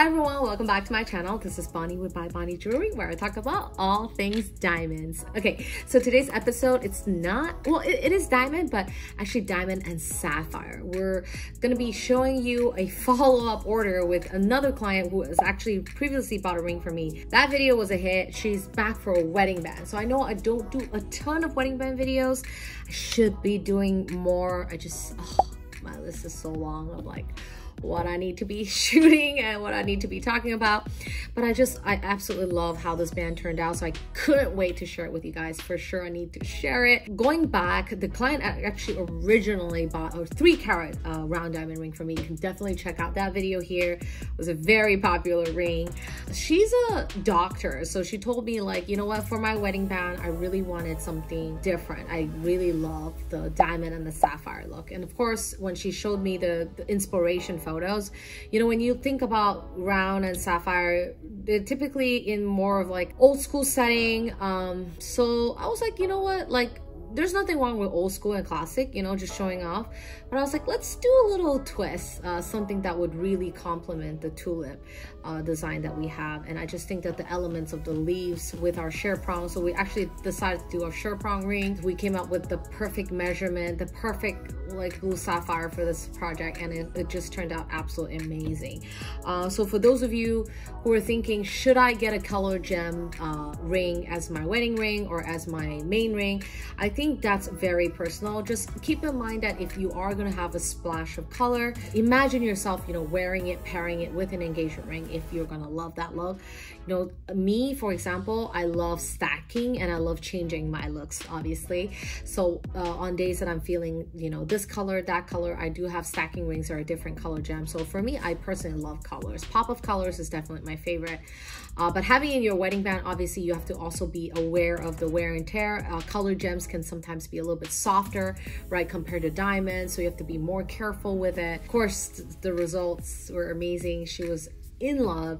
Hi everyone, welcome back to my channel. This is Bonnie with By Bonnie Jewelry, where I talk about all things diamonds. Okay, so today's episode, it's not, well, it is diamond, but actually diamond and sapphire. We're gonna be showing you a follow-up order with another client who has actually previously bought a ring from me. That video was a hit. She's back for a wedding band. So I know I don't do a ton of wedding band videos. I should be doing more. My list is so long of like what I need to be shooting and what I need to be talking about, but I absolutely love how this band turned out, so I couldn't wait to share it with you guys. For sure I need to share it. Going back, the client actually originally bought a 3-carat round diamond ring from me. You can definitely check out that video here. It was a very popular ring. She's a doctor, so she told me, like, you know what, for my wedding band I really wanted something different. I really love the diamond and the sapphire look, and of course when she showed me the inspiration photos, you know, when you think about round and sapphire, they're typically in more of like old school setting. So I was like, you know what, like, there's nothing wrong with old school and classic, you know, just showing off. But I was like, let's do a little twist, something that would really complement the tulip design that we have. And I just think that the elements of the leaves with our shared prong, so we actually decided to do our shared prong rings. We came up with the perfect measurement, the perfect like blue sapphire for this project, and it just turned out absolutely amazing. So for those of you who are thinking, should I get a color gem ring as my wedding ring or as my main ring, I think that's very personal. Just keep in mind that if you are going to have a splash of color, imagine yourself, you know, wearing it, pairing it with an engagement ring if you're going to love that look. You know, me, for example, I love stacking and I love changing my looks, obviously. So on days that I'm feeling, you know, this color, that color, I do have stacking rings or a different color gem. So for me, I personally love colors. Pop of colors is definitely my favorite. But having in your wedding band, obviously you have to also be aware of the wear and tear. Color gems can sometimes be a little bit softer, right, compared to diamonds, so you have to be more careful with it. Of course, the results were amazing. She was in love.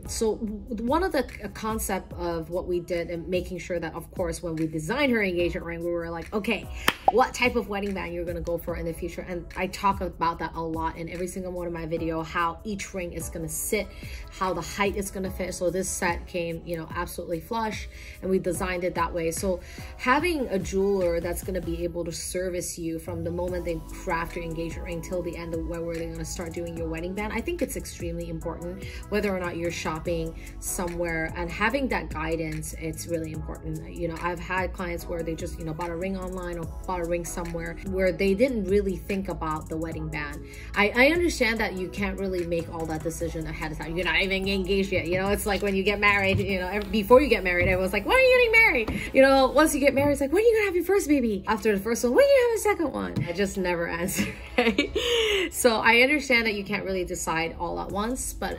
So one of the concept of what we did and making sure that, of course, when we designed her engagement ring, we were like, okay, what type of wedding band you're going to go for in the future. And I talk about that a lot in every single one of my video, how each ring is going to sit, how the height is going to fit. So this set came, you know, absolutely flush, and we designed it that way. So having a jeweler that's going to be able to service you from the moment they craft your engagement ring till the end of where they're going to start doing your wedding band, I think it's extremely important, whether or not you're shopping somewhere, and having that guidance, it's really important. You know, I've had clients where they just, you know, bought a ring online or bought a ring somewhere where they didn't really think about the wedding band. I understand that you can't really make all that decision ahead of time. You're not even engaged yet. You know, it's like when you get married, you know, before you get married, everyone's like, when are you getting married? You know, once you get married, it's like, when are you gonna have your first baby? After the first one, when are you gonna have a second one? I just never answer, right? So I understand that you can't really decide all at once, but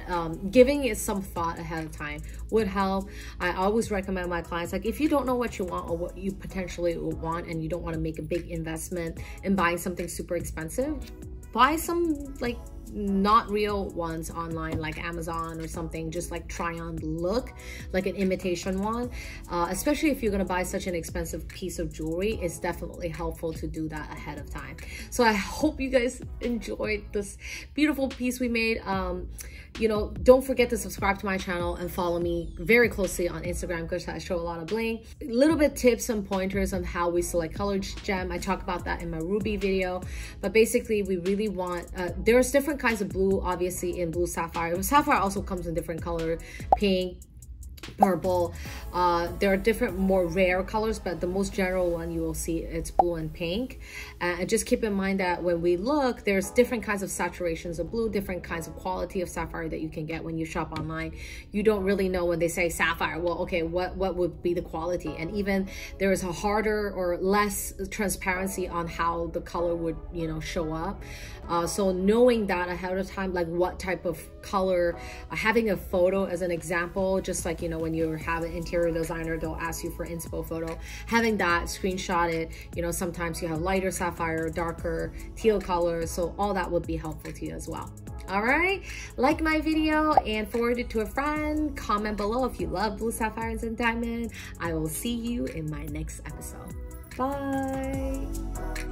giving it some thought ahead of time would help. I always recommend my clients, like, if you don't know what you want or what you potentially want, and you don't want to make a big investment in buying something super expensive, buy some like not real ones online, like Amazon or something. Just like try on the look, like an imitation one. Especially if you're gonna buy such an expensive piece of jewelry, it's definitely helpful to do that ahead of time. So I hope you guys enjoyed this beautiful piece we made. You know, don't forget to subscribe to my channel and follow me very closely on Instagram, because I show a lot of bling. A little bit tips and pointers on how we select color gem. I talk about that in my ruby video. But basically, we really want, there's different kinds of blue, obviously, in blue sapphire. Sapphire also comes in different color, pink, purple. There are different more rare colors, but the most general one you will see, it's blue and pink. And just keep in mind that when we look, there's different kinds of saturations of blue, different kinds of quality of sapphire that you can get when you shop online. You don't really know when they say sapphire, well, okay, what would be the quality? And even there is a harder or less transparency on how the color would, you know, show up. So knowing that ahead of time, like what type of color, having a photo as an example, just like, you know, when you have an interior designer, they'll ask you for inspo photo, having that screenshotted. You know, sometimes you have lighter sapphire, darker teal color, so all that would be helpful to you as well. All right, like my video and forward it to a friend. Comment below if you love blue sapphires and diamond. I will see you in my next episode. Bye.